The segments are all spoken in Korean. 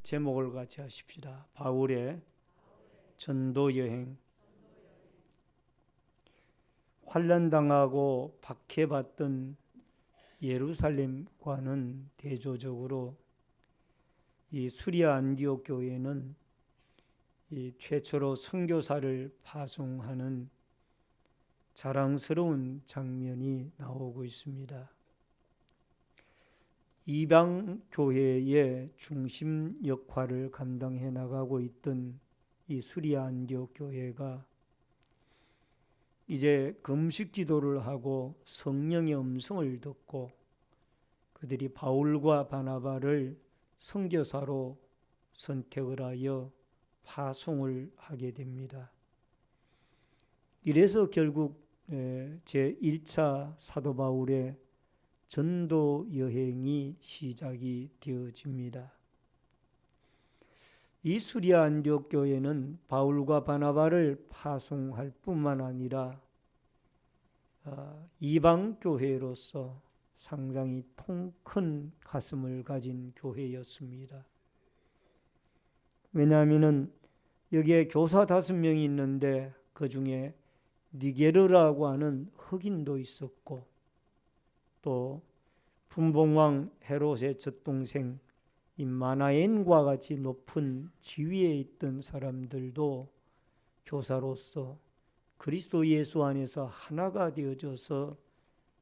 제목을 같이 하십시다. 바울의 전도 여행. 환난당하고 박해받던 예루살렘과는 대조적으로 이 수리아 안디옥 교회는 이 최초로 선교사를 파송하는 자랑스러운 장면이 나오고 있습니다. 이방 교회의 중심 역할을 감당해 나가고 있던 이 수리아 안디옥 교회가 이제 금식 기도를 하고 성령의 음성을 듣고 그들이 바울과 바나바를 선교사로 선택을 하여 파송을 하게 됩니다. 이래서 결국 제1차 사도 바울의 전도 여행이 시작이 되어집니다. 이 수리아 안디옥 교회는 바울과 바나바를 파송할 뿐만 아니라 이방 교회로서 상당히 통큰 가슴을 가진 교회였습니다. 왜냐하면 여기에 교사 5명이 있는데 그 중에 니게르라고 하는 흑인도 있었고 또 분봉왕 헤롯의 젖동생 이 마나엔과 같이 높은 지위에 있던 사람들도 교사로서 그리스도 예수 안에서 하나가 되어져서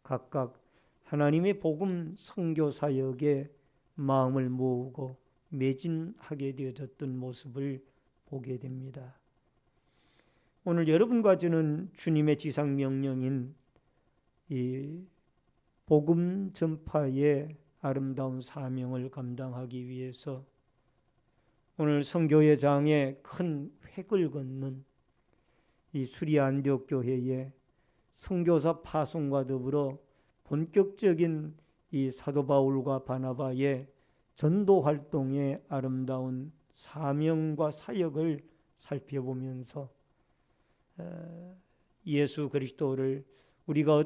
각각 하나님의 복음 선교 사역에 마음을 모으고 매진하게 되어졌던 모습을 보게 됩니다. 오늘 여러분과 저는 주님의 지상 명령인 이 복음 전파의 아름다운 사명을 감당하기 위해서 오늘 선교의 장에 큰 획을 긋는 이 수리아 안디옥 교회의 선교사 파송과 더불어 본격적인 이 사도 바울과 바나바의 전도 활동의 아름다운 사명과 사역을 살펴보면서 예수 그리스도를 우리가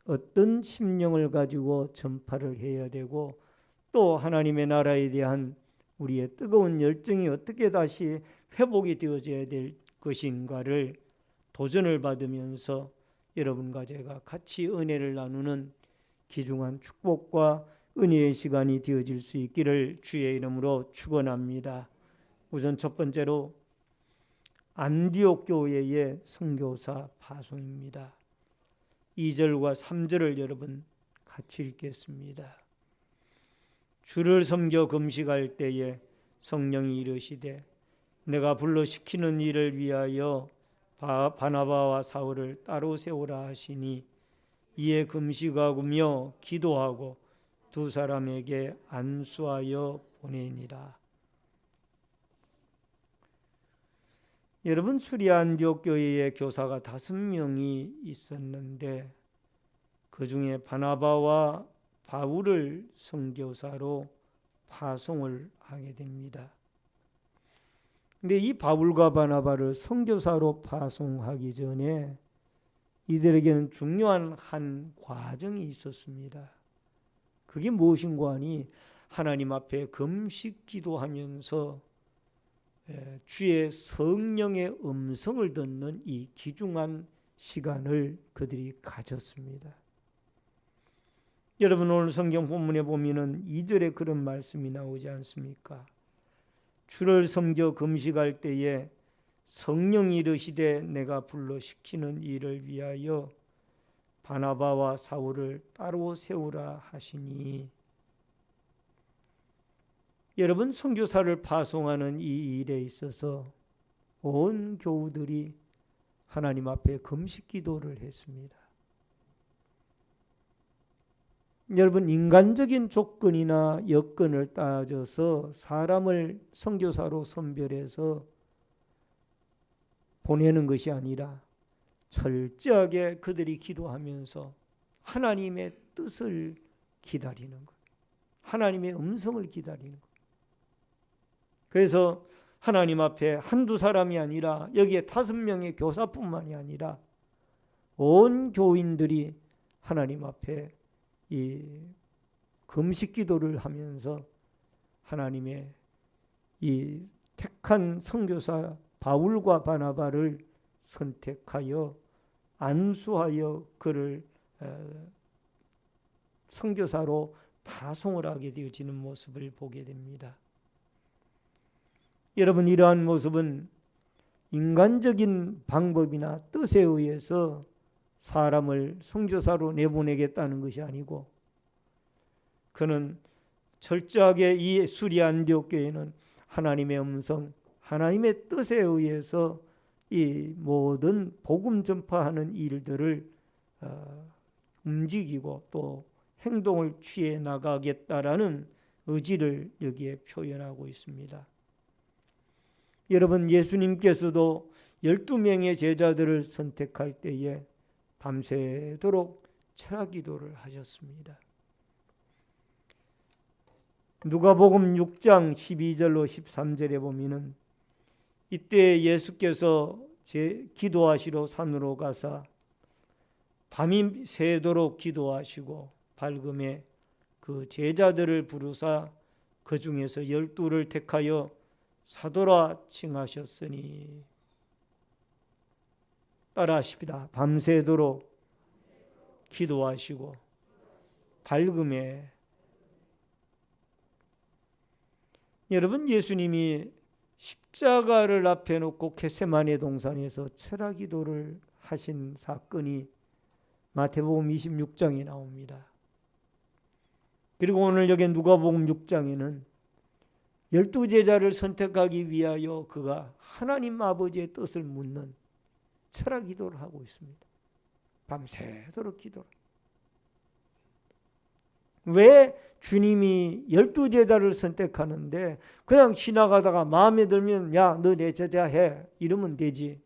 어떤 심령을 가지고 전파를 해야 되고 또 하나님의 나라에 대한 우리의 뜨거운 열정이 어떻게 다시 회복이 되어져야 될 것인가를 도전을 받으면서 여러분과 제가 같이 은혜를 나누는 귀중한 축복과 은혜의 시간이 되어질 수 있기를 주의 이름으로 축원합니다. 우선 첫 번째로 안디옥 교회의 선교사 파송입니다. 2절과 3절을 여러분 같이 읽겠습니다. 주를 섬겨 금식할 때에 성령이 이르시되 내가 불러 시키는 일을 위하여 바나바와 사울을 따로 세우라 하시니 이에 금식하며 기도하고 두 사람에게 안수하여 보내니라. 여러분, 수리아 안디옥 교회의 교사가 5명이 있었는데 그 중에 바나바와 바울을 선교사로 파송을 하게 됩니다. 근데 이 바울과 바나바를 선교사로 파송하기 전에 이들에게는 중요한 한 과정이 있었습니다. 그게 무엇인가 하니 하나님 앞에 금식 기도하면서 주의 성령의 음성을 듣는 이 귀중한 시간을 그들이 가졌습니다. 여러분, 오늘 성경 본문에 보면은 2절에 그런 말씀이 나오지 않습니까? 주를 섬겨 금식할 때에 성령이 이르시되 내가 불러 시키는 일을 위하여 바나바와 사울을 따로 세우라 하시니. 여러분, 선교사를 파송하는 이 일에 있어서 온 교우들이 하나님 앞에 금식 기도를 했습니다. 여러분, 인간적인 조건이나 여건을 따져서 사람을 선교사로 선별해서 보내는 것이 아니라 철저하게 그들이 기도하면서 하나님의 뜻을 기다리는 것, 하나님의 음성을 기다리는 것. 그래서 하나님 앞에 한두 사람이 아니라 여기에 5명의 교사뿐만이 아니라 온 교인들이 하나님 앞에 이 금식 기도를 하면서 하나님의 이 택한 선교사 바울과 바나바를 선택하여 안수하여 그를 선교사로 파송을 하게 되어지는 모습을 보게 됩니다. 여러분, 이러한 모습은 인간적인 방법이나 뜻에 의해서 사람을 선교사로 내보내겠다는 것이 아니고, 그는 철저하게 이 수리 안디옥 교회는 하나님의 음성, 하나님의 뜻에 의해서 이 모든 복음 전파하는 일들을 움직이고 또 행동을 취해 나가겠다라는 의지를 여기에 표현하고 있습니다. 여러분, 예수님께서도 12명의 제자들을 선택할 때에 밤새도록 철학기도를 하셨습니다. 누가복음 6장 12절로 13절에 보면은 이때 예수께서 기도하시러 산으로 가사 밤이 새도록 기도하시고 밝음에 그 제자들을 부르사 그 중에서 12를 택하여 사도라 칭하셨으니, 따라하십니다. 밤새도록 기도하시고 밝음에. 여러분, 예수님이 십자가를 앞에 놓고 겟세마네 동산에서 철학기도를 하신 사건이 마태복음 26장에 나옵니다. 그리고 오늘 여기 누가복음 6장에는 12제자를 선택하기 위하여 그가 하나님 아버지의 뜻을 묻는 철학기도를 하고 있습니다. 밤새도록 기도를. 왜 주님이 12제자를 선택하는데 그냥 지나가다가 마음에 들면 야, 너 내 제자 해 이러면 되지,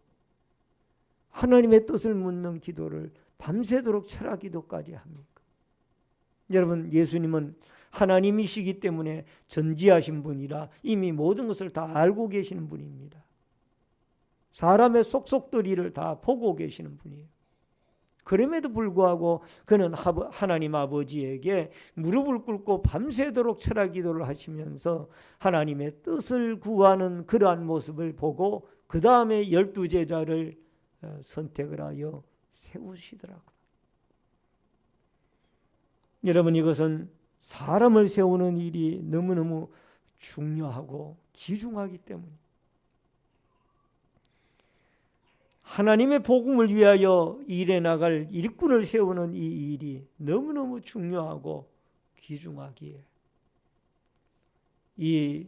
하나님의 뜻을 묻는 기도를 밤새도록 철학기도까지 합니까? 여러분, 예수님은 하나님이시기 때문에 전지하신 분이라 이미 모든 것을 다 알고 계시는 분입니다. 사람의 속속들이를 다 보고 계시는 분이에요. 그럼에도 불구하고 그는 하나님 아버지에게 무릎을 꿇고 밤새도록 철학기도를 하시면서 하나님의 뜻을 구하는 그러한 모습을 보고 그 다음에 12제자를 선택을 하여 세우시더라고요. 여러분, 이것은 사람을 세우는 일이 너무너무 중요하고 귀중하기 때문입니다. 하나님의 복음을 위하여 일해 나갈 일꾼을 세우는 이 일이 너무너무 중요하고 귀중하기에 이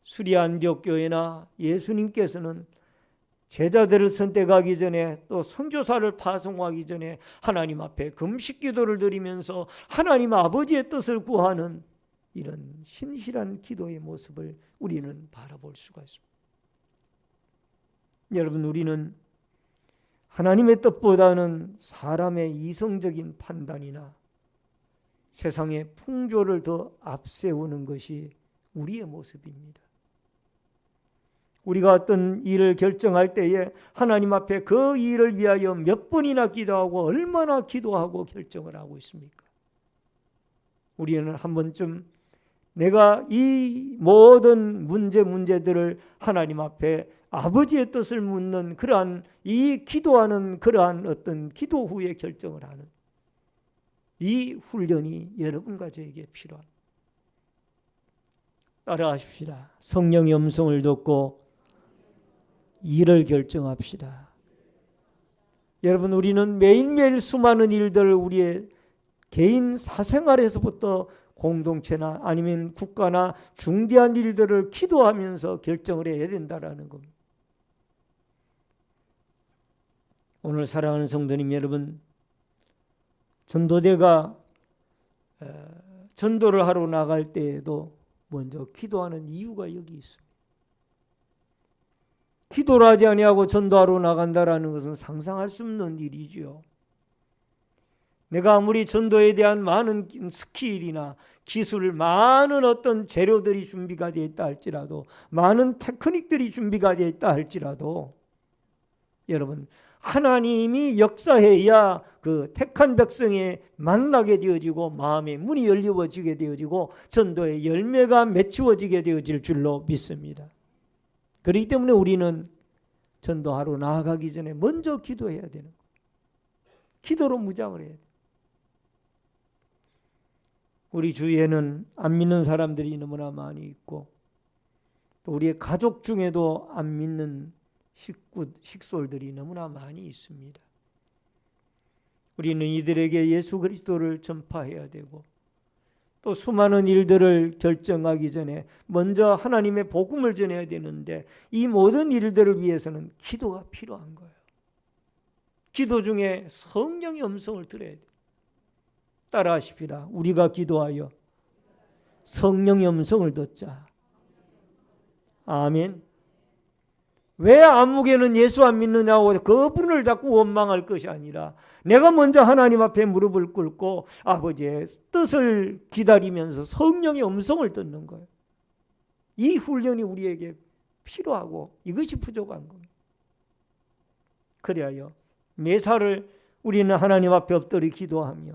수리 안디옥 교회나 예수님께서는 제자들을 선택하기 전에 또 선교사를 파송하기 전에 하나님 앞에 금식 기도를 드리면서 하나님 아버지의 뜻을 구하는 이런 신실한 기도의 모습을 우리는 바라볼 수가 있습니다. 여러분, 우리는 하나님의 뜻보다는 사람의 이성적인 판단이나 세상의 풍조를 더 앞세우는 것이 우리의 모습입니다. 우리가 어떤 일을 결정할 때에 하나님 앞에 그 일을 위하여 몇 번이나 기도하고 얼마나 기도하고 결정을 하고 있습니까? 우리는 한 번쯤 내가 이 모든 문제들을 하나님 앞에 아버지의 뜻을 묻는 그러한 이 기도하는 그러한 어떤 기도 후에 결정을 하는 이 훈련이 여러분과 저에게 필요합니다. 따라하십시다. 성령의 음성을 듣고 일을 결정합시다. 여러분, 우리는 매일매일 수많은 일들을 우리의 개인 사생활에서부터 공동체나 아니면 국가나 중대한 일들을 기도하면서 결정을 해야 된다라는 겁니다. 오늘 사랑하는 성도님 여러분, 전도대가 전도를 하러 나갈 때에도 먼저 기도하는 이유가 여기 있습니다. 기도를 하지 아니하고 전도하러 나간다라는 것은 상상할 수 없는 일이지요. 내가 아무리 전도에 대한 많은 스킬이나 기술, 많은 어떤 재료들이 준비가 되어 있다 할지라도, 많은 테크닉들이 준비가 되어 있다 할지라도, 여러분, 하나님이 역사해야 그 택한 백성이 만나게 되어지고 마음의 문이 열리워지게 되어지고 전도의 열매가 맺히워지게 되어질 줄로 믿습니다. 그렇기 때문에 우리는 전도하러 나아가기 전에 먼저 기도해야 되는 거예요. 기도로 무장을 해야 돼요. 우리 주위에는 안 믿는 사람들이 너무나 많이 있고 또 우리의 가족 중에도 안 믿는 식솔들이 너무나 많이 있습니다. 우리는 이들에게 예수 그리스도를 전파해야 되고 또 수많은 일들을 결정하기 전에 먼저 하나님의 복음을 전해야 되는데 이 모든 일들을 위해서는 기도가 필요한 거예요. 기도 중에 성령의 음성을 들어야 돼요. 따라하십시다. 우리가 기도하여 성령의 음성을 듣자. 아멘. 왜 아무개는 예수 안 믿느냐고 그분을 자꾸 원망할 것이 아니라 내가 먼저 하나님 앞에 무릎을 꿇고 아버지의 뜻을 기다리면서 성령의 음성을 듣는 거예요. 이 훈련이 우리에게 필요하고 이것이 부족한 겁니다. 그리하여 매사를 우리는 하나님 앞에 엎드려 기도하며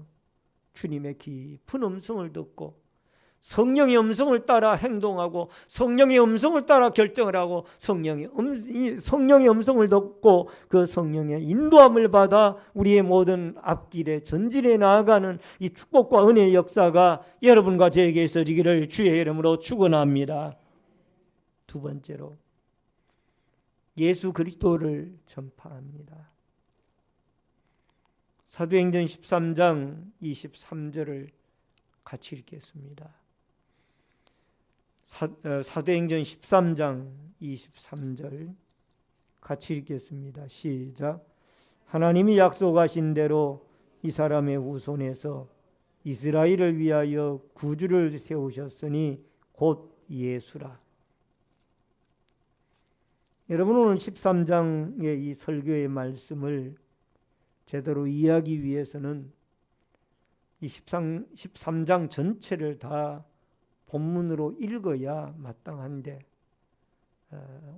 주님의 깊은 음성을 듣고 성령의 음성을 따라 행동하고 성령의 음성을 따라 결정을 하고 성령의 음성을 듣고 그 성령의 인도함을 받아 우리의 모든 앞길에 전진해 나아가는 이 축복과 은혜의 역사가 여러분과 저에게 있어지기를 주의 이름으로 축원합니다. 두 번째로 예수 그리스도를 전파합니다. 사도행전 13장 23절을 같이 읽겠습니다. 사도행전 13장 23절 같이 읽겠습니다. 시작. 하나님이 약속하신 대로 이 사람의 후손에서 이스라엘을 위하여 구주를 세우셨으니 곧 예수라. 여러분 오늘 13장의 이 설교의 말씀을 제대로 이해하기 위해서는 이 13장 전체를 다 본문으로 읽어야 마땅한데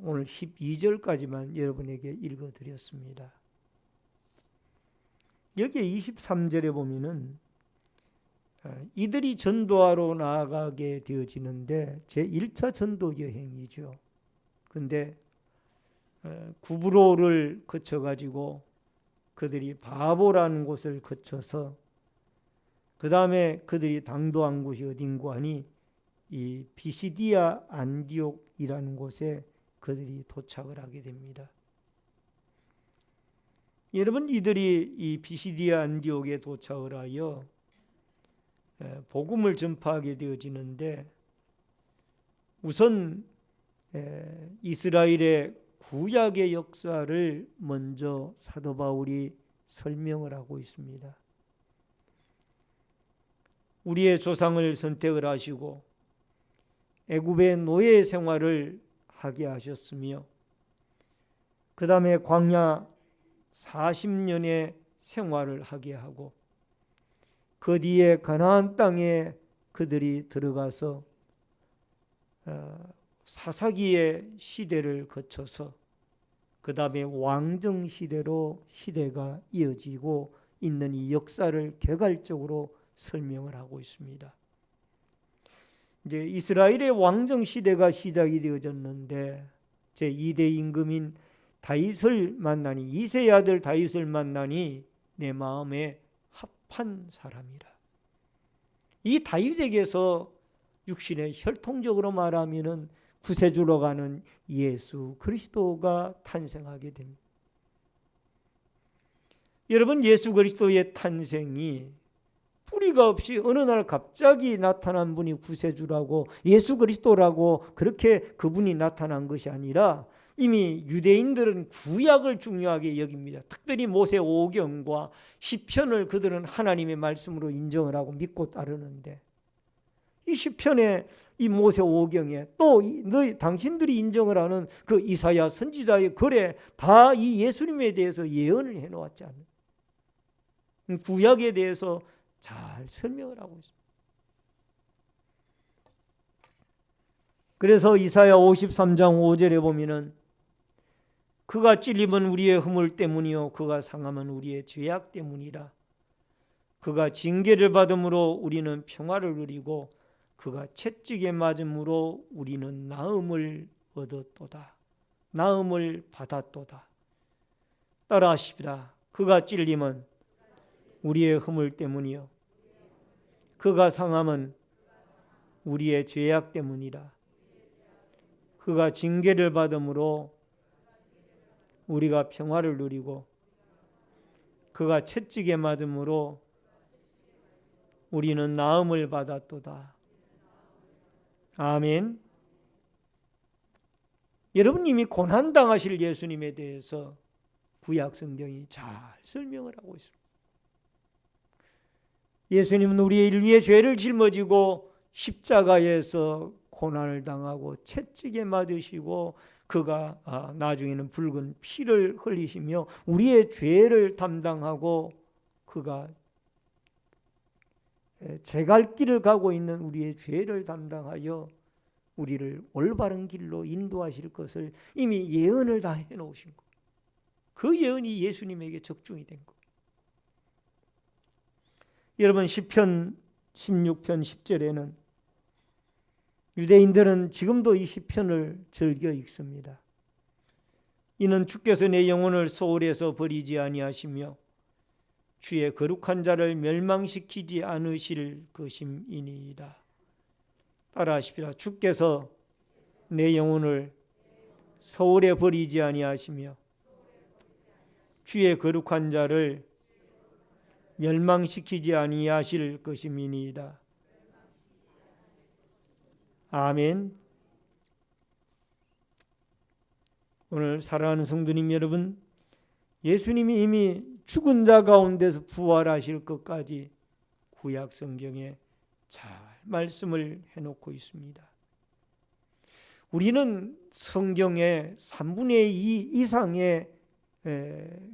오늘 12절까지만 여러분에게 읽어드렸습니다. 여기에 23절에 보면은 이들이 전도하러 나아가게 되어지는데 제1차 전도 여행이죠. 그런데 구브로를 거쳐가지고 그들이 바보라는 곳을 거쳐서 그 다음에 그들이 당도한 곳이 어딘고 하니 이 비시디아 안디옥이라는 곳에 그들이 도착을 하게 됩니다. 여러분 이들이 이 비시디아 안디옥에 도착을 하여 복음을 전파하게 되어지는데 우선 이스라엘의 구약의 역사를 먼저 사도 바울이 설명을 하고 있습니다. 우리의 조상을 선택을 하시고 애굽의 노예 생활을 하게 하셨으며 그 다음에 광야 40년의 생활을 하게 하고 그 뒤에 가나안 땅에 그들이 들어가서 사사기의 시대를 거쳐서 그 다음에 왕정 시대로 시대가 이어지고 있는 이 역사를 개괄적으로 설명을 하고 있습니다. 이제 이스라엘의 왕정 시대가 시작이 되어졌는데 제 2대 임금인 다윗을 만나니 이새의 아들 다윗을 만나니 내 마음에 합한 사람이라. 이 다윗에게서 육신의 혈통적으로 말하면은 구세주로 가는 예수 그리스도가 탄생하게 됩니다. 여러분 예수 그리스도의 탄생이 뿌리가 없이 어느 날 갑자기 나타난 분이 구세주라고 예수 그리스도라고 그렇게 그분이 나타난 것이 아니라 이미 유대인들은 구약을 중요하게 여깁니다. 특별히 모세 오경과 시편을 그들은 하나님의 말씀으로 인정을 하고 믿고 따르는데 이 시편에 이 모세 오경에 또 당신들이 인정을 하는 그 이사야 선지자의 글에 다 이 예수님에 대해서 예언을 해놓았지 않나요? 구약에 대해서 잘 설명을 하고 있습니다. 그래서 이사야 53장 5절에 보면은 그가 찔림은 우리의 허물 때문이요 그가 상함은 우리의 죄악 때문이라. 그가 징계를 받음으로 우리는 평화를 누리고 그가 채찍에 맞음으로 우리는 나음을 얻었도다. 나음을 받았도다. 따라하십시다. 그가 찔림은 우리의 허물 때문이요 그가 상함은 우리의 죄악 때문이라. 그가 징계를 받음으로 우리가 평화를 누리고 그가 채찍에 맞음으로 우리는 나음을 받았도다. 아멘. 여러분, 이미 고난당하실 예수님에 대해서 구약 성경이 잘 설명을 하고 있습니다. 예수님은 우리의 인류의 죄를 짊어지고 십자가에서 고난을 당하고 채찍에 맞으시고 그가 나중에는 붉은 피를 흘리시며 우리의 죄를 담당하고 그가 제갈 길을 가고 있는 우리의 죄를 담당하여 우리를 올바른 길로 인도하실 것을 이미 예언을 다 해놓으신 것. 그 예언이 예수님에게 적중이 된 것. 여러분, 시편 16편 10절에는 유대인들은 지금도 이 시편을 즐겨 읽습니다. 이는 주께서 내 영혼을 소홀에서 버리지 아니하시며 주의 거룩한 자를 멸망시키지 않으실 것임이니이다. 따라하십시다. 주께서 내 영혼을 소홀에 버리지 아니하시며 주의 거룩한 자를 멸망시키지 아니하실 것임이니이다. 아멘. 오늘 사랑하는 성도님 여러분, 예수님이 이미 죽은 자 가운데서 부활하실 것까지 구약 성경에 잘 말씀을 해놓고 있습니다. 우리는 성경의 3분의 2 이상의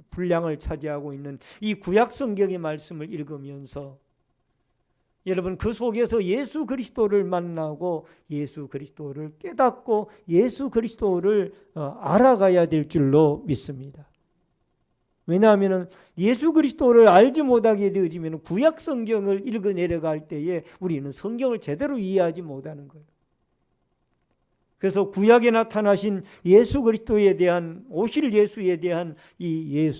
분량을 차지하고 있는 이 구약 성경의 말씀을 읽으면서 여러분, 그 속에서 예수 그리스도를 만나고 예수 그리스도를 깨닫고 예수 그리스도를 알아가야 될 줄로 믿습니다. 왜냐하면 예수 그리스도를 알지 못하게 되어지면 구약 성경을 읽어 내려갈 때에 우리는 성경을 제대로 이해하지 못하는 거예요. 그래서 구약에 나타나신 예수 그리스도에 대한, 오실 예수에 대한 이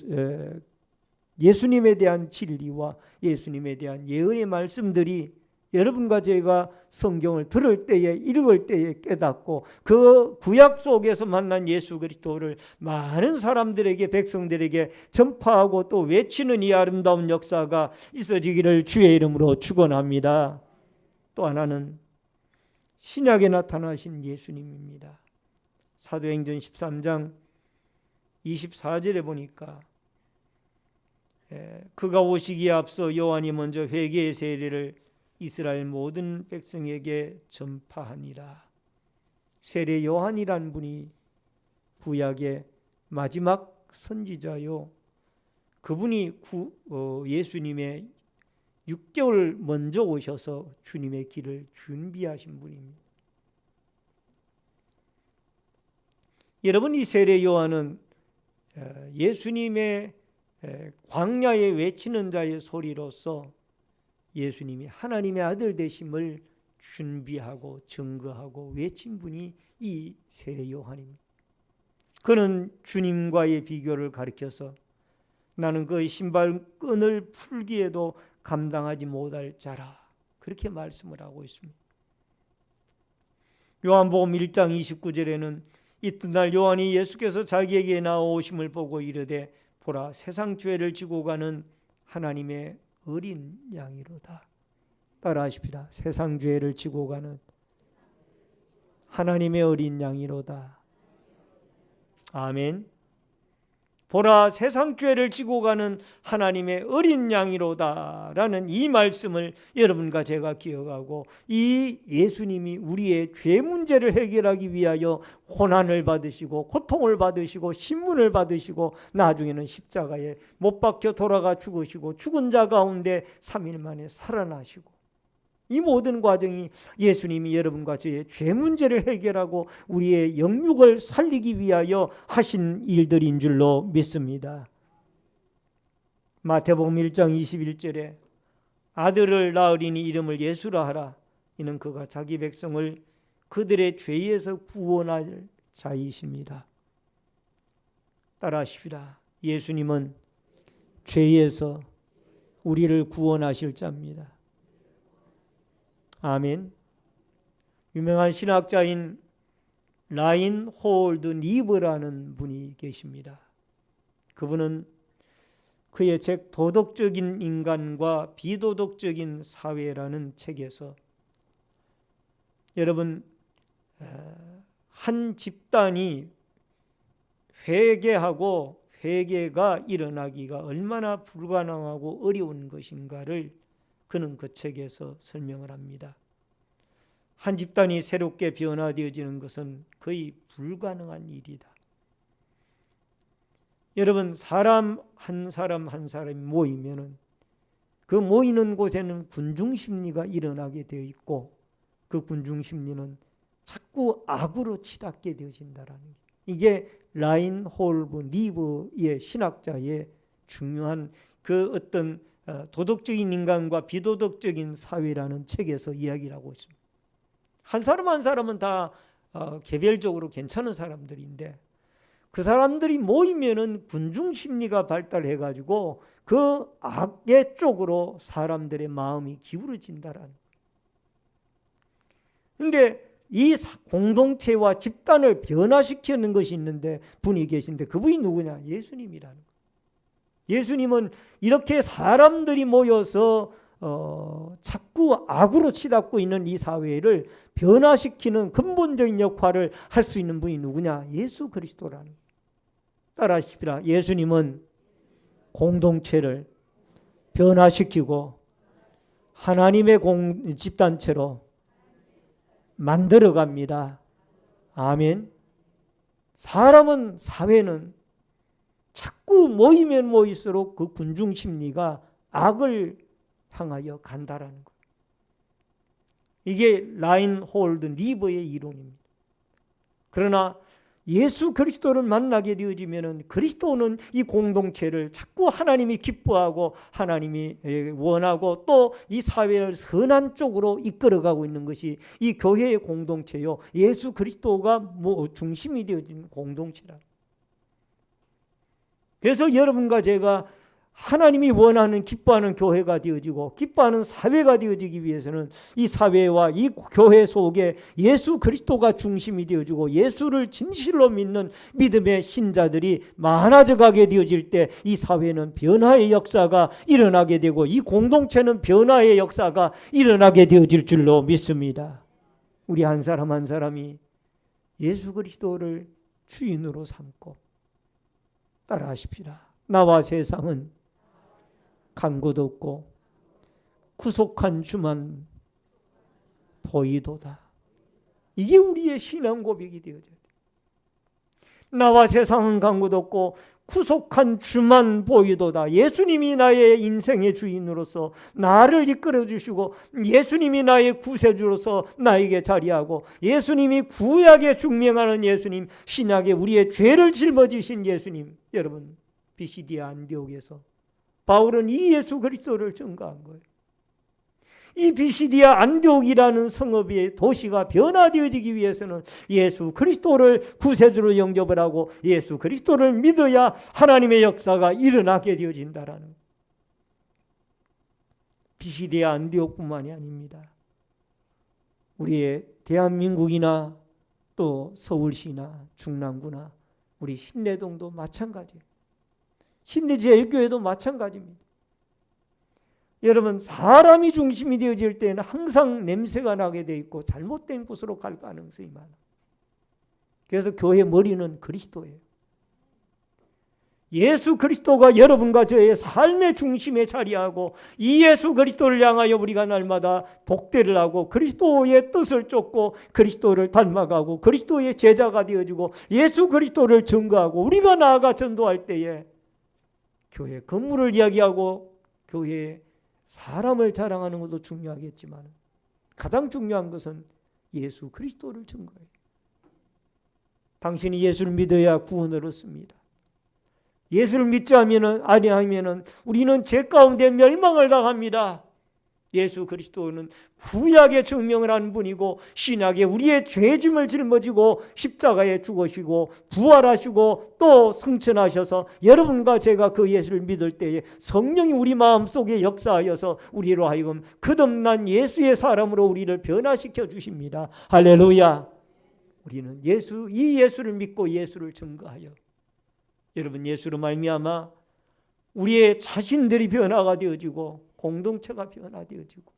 예수님에 대한 진리와 예수님에 대한 예언의 말씀들이 여러분과 제가 성경을 들을 때에, 읽을 때에 깨닫고 그 구약 속에서 만난 예수 그리스도를 많은 사람들에게, 백성들에게 전파하고 또 외치는 이 아름다운 역사가 있어지기를 주의 이름으로 축원합니다. 또 하나는 신약에 나타나신 예수님입니다. 사도행전 13장 24절에 보니까 그가 오시기에 앞서 요한이 먼저 회개의 세례를 이스라엘 모든 백성에게 전파하니라. 세례 요한이란 분이 구약의 마지막 선지자요, 그분이 예수님의 6개월 먼저 오셔서 주님의 길을 준비하신 분입니다. 여러분, 이 세례 요한은 예수님의 광야에 외치는 자의 소리로서 예수님이 하나님의 아들 되심을 준비하고 증거하고 외친 분이 이 세례 요한입니다. 그는 주님과의 비교를 가리켜서 나는 그의 신발끈을 풀기에도 감당하지 못할 자라, 그렇게 말씀을 하고 있습니다. 요한복음 1장 29절에는 이튿날 요한이 예수께서 자기에게 나오심을 보고 이르되 보라, 세상 죄를 지고 가는 하나님의 어린 양이로다. 따라하십시다. 세상 죄를 지고 가는 하나님의 어린 양이로다. 아멘. 보라, 세상 죄를 지고 가는 하나님의 어린 양이로다 라는 이 말씀을 여러분과 제가 기억하고, 이 예수님이 우리의 죄 문제를 해결하기 위하여 고난을 받으시고 고통을 받으시고 신문을 받으시고 나중에는 십자가에 못 박혀 돌아가 죽으시고 죽은 자 가운데 3일 만에 살아나시고 이 모든 과정이 예수님이 여러분과 저의 죄 문제를 해결하고 우리의 영육을 살리기 위하여 하신 일들인 줄로 믿습니다. 마태복음 1장 21절에 아들을 낳으리니 이름을 예수라 하라. 이는 그가 자기 백성을 그들의 죄에서 구원할 자이십니다. 따라하십시다. 예수님은 죄에서 우리를 구원하실 자입니다. 아멘. 유명한 신학자인 라인홀드 니브라는 분이 계십니다. 그분은 그의 책 도덕적인 인간과 비도덕적인 사회라는 책에서 여러분 한 집단이 회개가 일어나기가 얼마나 불가능하고 어려운 것인가를 그는 그 책에서 설명을 합니다. 한 집단이 새롭게 변화되어지는 것은 거의 불가능한 일이다. 여러분 사람 한 사람이 모이면은 그 모이는 곳에는 군중심리가 일어나게 되어 있고 그 군중심리는 자꾸 악으로 치닫게 되어진다라는 게 이게 라인홀드 니브의 신학자의 중요한 그 어떤 도덕적인 인간과 비도덕적인 사회라는 책에서 이야기를 하고 있습니다. 한 사람 한 사람은 다 개별적으로 괜찮은 사람들인데 그 사람들이 모이면은 군중심리가 발달해가지고 그 악의 쪽으로 사람들의 마음이 기울어진다라는 거예요. 그런데 이 공동체와 집단을 변화시키는 것이 있는데 분이 계신데 그분이 누구냐? 예수님이라는 거예요. 예수님은 이렇게 사람들이 모여서 자꾸 악으로 치닫고 있는 이 사회를 변화시키는 근본적인 역할을 할 수 있는 분이 누구냐? 예수 그리스도라는 거예요. 따라하십시다. 예수님은 공동체를 변화시키고 하나님의 집단체로 만들어 갑니다. 아멘. 사회는 자꾸 모이면 모일수록 그 군중심리가 악을 향하여 간다라는 거예요. 이게 라인홀드 니버의 이론입니다. 그러나 예수 그리스도를 만나게 되어지면은 그리스도는 이 공동체를 자꾸 하나님이 기뻐하고 하나님이 원하고 또 이 사회를 선한 쪽으로 이끌어가고 있는 것이 이 교회의 공동체요. 예수 그리스도가 중심이 되어진 공동체라. 그래서 여러분과 제가 하나님이 원하는 기뻐하는 교회가 되어지고 기뻐하는 사회가 되어지기 위해서는 이 사회와 이 교회 속에 예수 그리스도가 중심이 되어지고 예수를 진실로 믿는 믿음의 신자들이 많아져 가게 되어질 때 이 사회는 변화의 역사가 일어나게 되고 이 공동체는 변화의 역사가 일어나게 되어질 줄로 믿습니다. 우리 한 사람 한 사람이 예수 그리스도를 주인으로 삼고 따라하십시다. 나와 세상은 간 곳 없고 구속한 주만 보이도다. 이게 우리의 신앙 고백이 되어져야 돼. 나와 세상은 간 곳 없고 구속한 주만 보이도다. 예수님이 나의 인생의 주인으로서 나를 이끌어 주시고 예수님이 나의 구세주로서 나에게 자리하고 예수님이 구약에 중명하는 예수님, 신약에 우리의 죄를 짊어지신 예수님. 여러분 비시디아 안디옥에서 바울은 이 예수 그리스도를 증거한 거예요. 이 비시디아 안디옥이라는 성읍의 도시가 변화되어지기 위해서는 예수 그리스도를 구세주로 영접을 하고 예수 그리스도를 믿어야 하나님의 역사가 일어나게 되어진다라는 거예요. 비시디아 안디옥뿐만이 아닙니다. 우리의 대한민국이나 또 서울시나 중랑구나 우리 신내동도 마찬가지예요. 신내제일교회도 마찬가지입니다. 여러분 사람이 중심이 되어질 때는 항상 냄새가 나게 돼 있고 잘못된 곳으로 갈 가능성이 많아요. 그래서 교회 머리는 그리스도예요. 예수 그리스도가 여러분과 저의 삶의 중심에 자리하고 이 예수 그리스도를 향하여 우리가 날마다 독대를 하고 그리스도의 뜻을 쫓고 그리스도를 닮아가고 그리스도의 제자가 되어지고 예수 그리스도를 증거하고 우리가 나아가 전도할 때에 교회 건물을 이야기하고 교회에 사람을 자랑하는 것도 중요하겠지만 가장 중요한 것은 예수 그리스도를 증거해요. 당신이 예수를 믿어야 구원을 얻습니다. 예수를 믿지 아니하면은 우리는 죄 가운데 멸망을 당합니다. 예수 그리스도는 구약에 증명을 한 분이고 신약에 우리의 죄짐을 짊어지고 십자가에 죽으시고 부활하시고 또 승천하셔서 여러분과 제가 그 예수를 믿을 때에 성령이 우리 마음속에 역사하여서 우리로 하여금 거듭난 예수의 사람으로 우리를 변화시켜 주십니다. 할렐루야. 우리는 이 예수를 믿고 예수를 증거하여 여러분 예수로 말미암아 우리의 자신들이 변화가 되어지고 공동체가 변화되어지고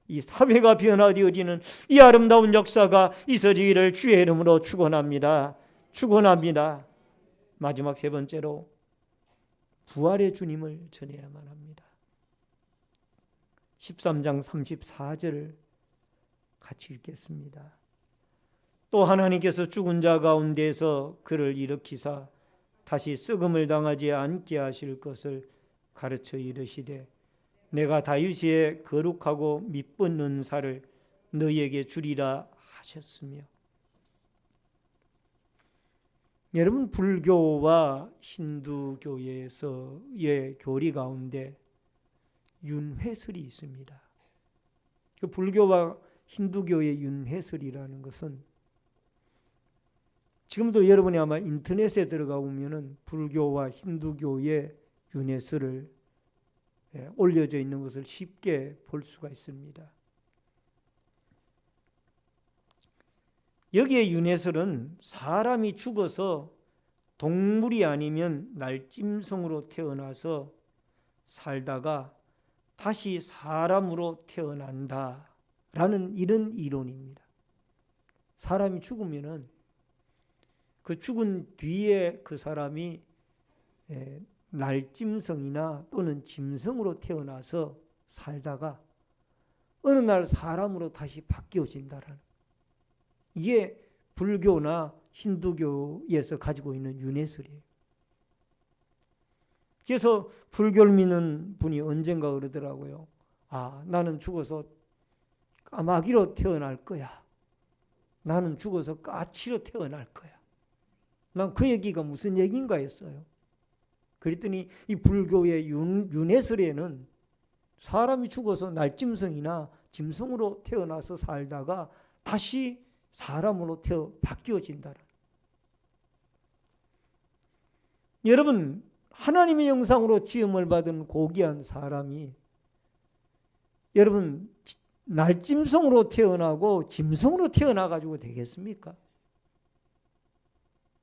이 사회가 변화되어지는 이 아름다운 역사가 있어지기를 주의 이름으로 축원합니다. 축원합니다. 마지막 세 번째로 부활의 주님을 전해야만 합니다. 13장 34절을 같이 읽겠습니다. 또 하나님께서 죽은 자 가운데서 그를 일으키사 다시 썩음을 당하지 않게 하실 것을 가르쳐 이르시되 내가 다윗의 거룩하고 밑본 은사를 너희에게 주리라 하셨으며. 여러분 불교와 힌두교에서의 교리 가운데 윤회설이 있습니다. 그 불교와 힌두교의 윤회설이라는 것은 지금도 여러분이 아마 인터넷에 들어가 보면은 불교와 힌두교의 윤회설을 올려져 있는 것을 쉽게 볼 수가 있습니다. 여기에 윤회설은 사람이 죽어서 동물이 아니면 날짐승으로 태어나서 살다가 다시 사람으로 태어난다라는 이런 이론입니다. 사람이 죽으면은 그 죽은 뒤에 그 사람이 날짐승이나 또는 짐승으로 태어나서 살다가 어느 날 사람으로 다시 바뀌어진다라는, 이게 불교나 힌두교에서 가지고 있는 윤회설이에요. 그래서 불교를 믿는 분이 언젠가 그러더라고요. 나는 죽어서 까마귀로 태어날 거야. 나는 죽어서 까치로 태어날 거야. 난 그 얘기가 무슨 얘기인가 했어요. 그랬더니 이 불교의 윤회설에는 사람이 죽어서 날짐승이나 짐승으로 태어나서 살다가 다시 사람으로 바뀌어진다는. 여러분 하나님의 형상으로 지음을 받은 고귀한 사람이 여러분 날짐승으로 태어나고 짐승으로 태어나가지고 되겠습니까?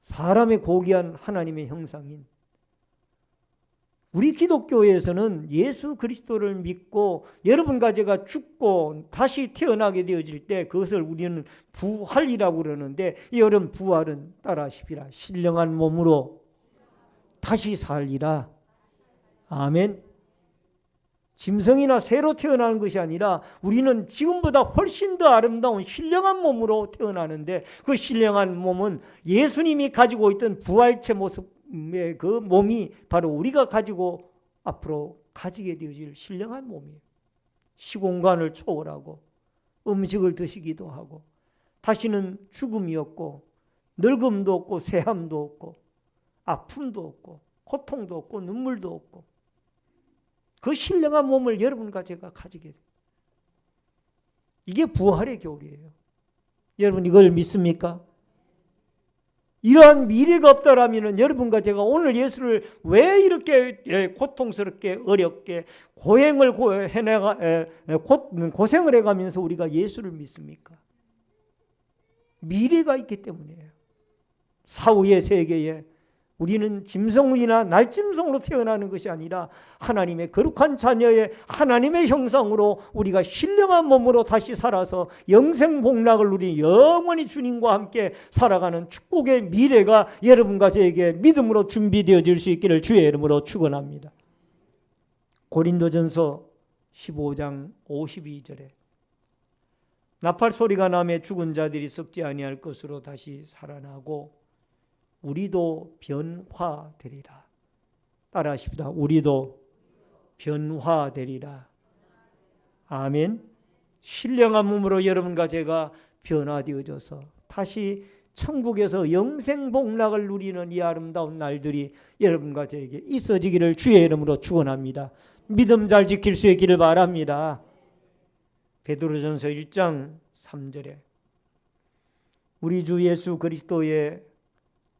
사람의 고귀한 하나님의 형상인 우리 기독교에서는 예수 그리스도를 믿고 여러분과 제가 죽고 다시 태어나게 되어질 때 그것을 우리는 부활이라고 그러는데, 여러분 부활은 따라하십시다. 신령한 몸으로 다시 살리라. 아멘. 짐승이나 새로 태어나는 것이 아니라 우리는 지금보다 훨씬 더 아름다운 신령한 몸으로 태어나는데, 그 신령한 몸은 예수님이 가지고 있던 부활체 모습의 그 몸이 바로 우리가 가지고 앞으로 가지게 되어질 신령한 몸이에요. 시공간을 초월하고 음식을 드시기도 하고 다시는 죽음이 없고 늙음도 없고 새함도 없고 아픔도 없고 고통도 없고 눈물도 없고 그 신령한 몸을 여러분과 제가 가지게 돼요. 이게 부활의 교리예요. 여러분 이걸 믿습니까? 이러한 미래가 없다라면 여러분과 제가 오늘 예수를 왜 이렇게 고통스럽게 어렵게 고생을 해가면서 우리가 예수를 믿습니까? 미래가 있기 때문이에요. 사후의 세계에 우리는 짐승이나 날짐승으로 태어나는 것이 아니라 하나님의 거룩한 자녀의 하나님의 형상으로 우리가 신령한 몸으로 다시 살아서 영생복락을 누리 영원히 주님과 함께 살아가는 축복의 미래가 여러분과 저에게 믿음으로 준비되어질 수 있기를 주의 이름으로 축원합니다. 고린도전서 15장 52절에 나팔 소리가 나매 죽은 자들이 썩지 아니할 것으로 다시 살아나고 우리도 변화되리라. 따라하십시다. 우리도 변화되리라. 아멘. 신령한 몸으로 여러분과 제가 변화되어져서 다시 천국에서 영생복락을 누리는 이 아름다운 날들이 여러분과 저에게 있어지기를 주의 이름으로 축원합니다. 믿음 잘 지킬 수 있기를 바랍니다. 베드로전서 1장 3절에 우리 주 예수 그리스도의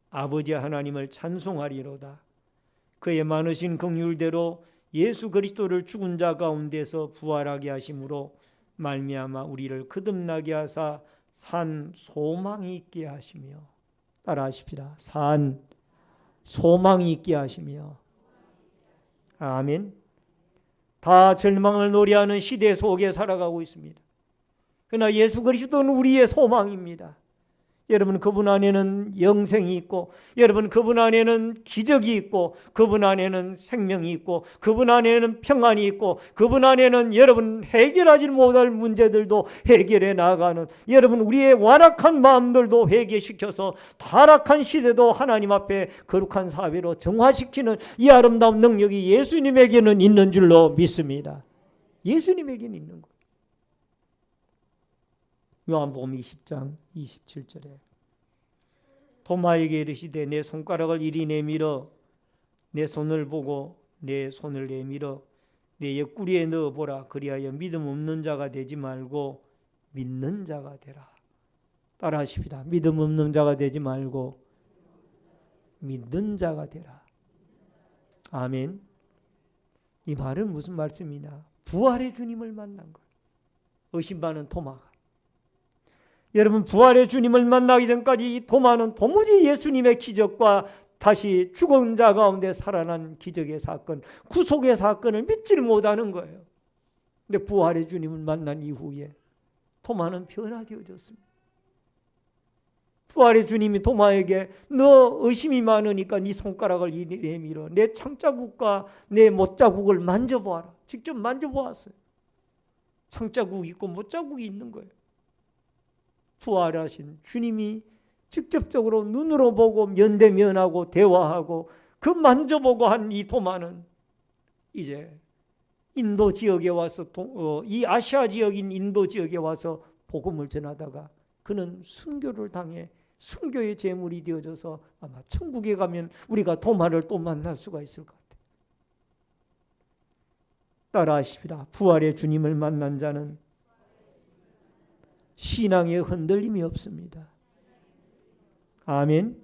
아버지 하나님을 찬송하리로다. 그의 많으신 긍휼대로 예수 그리스도를 죽은 자 가운데서 부활하게 하심으로 말미암아 우리를 거듭나게 하사 산 소망이 있게 하시며, 따라하십시다. 산 소망이 있게 하시며. 아멘. 다 절망을 노래하는 시대 속에 살아가고 있습니다. 그러나 예수 그리스도는 우리의 소망입니다. 여러분, 그분 안에는 영생이 있고, 여러분 그분 안에는 기적이 있고, 그분 안에는 생명이 있고, 그분 안에는 평안이 있고, 그분 안에는 여러분 해결하지 못할 문제들도 해결해 나가는, 여러분 우리의 완악한 마음들도 회개시켜서 타락한 시대도 하나님 앞에 거룩한 사회로 정화시키는 이 아름다운 능력이 예수님에게는 있는 줄로 믿습니다. 예수님에게는 있는 거예요. 요한복음 20장 27절에 토마에게 이르시되 내 손가락을 이리 내밀어 내 손을 보고 내 손을 내밀어 내 옆구리에 넣어보라. 그리하여 믿음 없는 자가 되지 말고 믿는 자가 되라. 따라하십시다. 믿음 없는 자가 되지 말고 믿는 자가 되라. 아멘. 이 말은 무슨 말씀이냐? 부활의 주님을 만난 거예요. 의심 많은 토마가. 여러분, 부활의 주님을 만나기 전까지 이 토마는 도무지 예수님의 기적과 다시 죽은 자 가운데 살아난 기적의 사건, 구속의 사건을 믿지를 못하는 거예요. 근데 부활의 주님을 만난 이후에 토마는 변화되어졌습니다. 부활의 주님이 토마에게 너 의심이 많으니까 네 손가락을 이리 내밀어 내 창자국과 내 못자국을 만져보아라. 직접 만져보았어요. 창자국이 있고 못자국이 있는 거예요. 부활하신 주님이 직접적으로 눈으로 보고 면대면하고 대화하고 그 만져보고 한 이 토마는 이제 인도 지역에 와서 이 아시아 지역인 인도 지역에 와서 복음을 전하다가 그는 순교를 당해 순교의 제물이 되어져서 아마 천국에 가면 우리가 토마를 또 만날 수가 있을 것 같아요. 따라하십시다. 부활의 주님을 만난 자는 신앙에 흔들림이 없습니다. 아멘.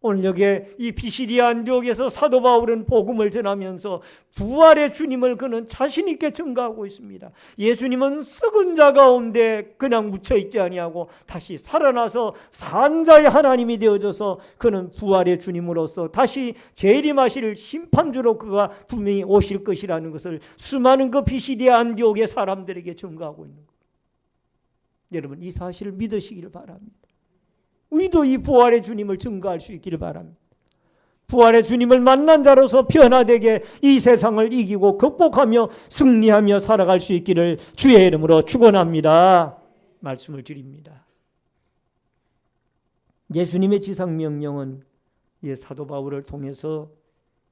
오늘 여기 이 피시디아 안디옥에서 사도 바울은 복음을 전하면서 부활의 주님을 그는 자신 있게 증거하고 있습니다. 예수님은 썩은 자 가운데 그냥 묻혀 있지 아니하고 다시 살아나서 산 자의 하나님이 되어져서 그는 부활의 주님으로서 다시 재림하실 심판주로 그가 분명히 오실 것이라는 것을 수많은 그 피시디아 안디옥의 사람들에게 증거하고 있는 거예요. 여러분, 이 사실을 믿으시기를 바랍니다. 우리도 이 부활의 주님을 증거할 수 있기를 바랍니다. 부활의 주님을 만난 자로서 변화되게 이 세상을 이기고 극복하며 승리하며 살아갈 수 있기를 주의 이름으로 축원합니다. 말씀을 드립니다. 예수님의 지상명령은 사도 바울을 통해서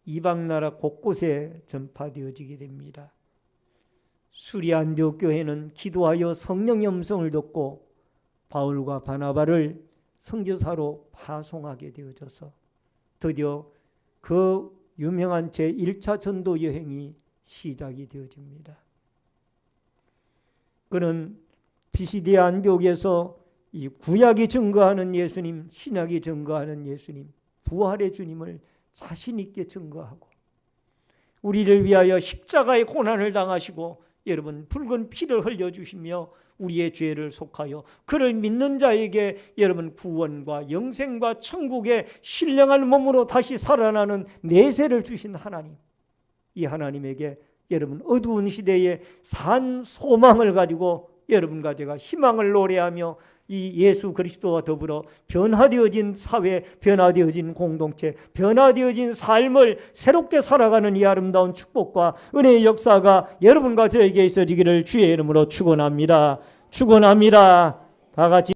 이방나라 곳곳에 전파되어지게 됩니다. 수리 안디옥 교회는 기도하여 성령의 음성을 듣고 바울과 바나바를 선교사로 파송하게 되어져서 드디어 그 유명한 제1차 전도 여행이 시작이 되어집니다. 그는 피시디아 안디옥에서 이 구약이 증거하는 예수님, 신약이 증거하는 예수님, 부활의 주님을 자신 있게 증거하고 우리를 위하여 십자가의 고난을 당하시고 여러분 붉은 피를 흘려주시며 우리의 죄를 속하여 그를 믿는 자에게 여러분 구원과 영생과 천국의 신령한 몸으로 다시 살아나는 내세를 주신 하나님, 이 하나님에게 여러분 어두운 시대에 산 소망을 가지고 여러분과 제가 희망을 노래하며 이 예수 그리스도와 더불어 변화되어진 사회, 변화되어진 공동체, 변화되어진 삶을 새롭게 살아가는 이 아름다운 축복과 은혜의 역사가 여러분과 저에게 있어지기를 주의 이름으로 축원합니다. 축원합니다. 다 같이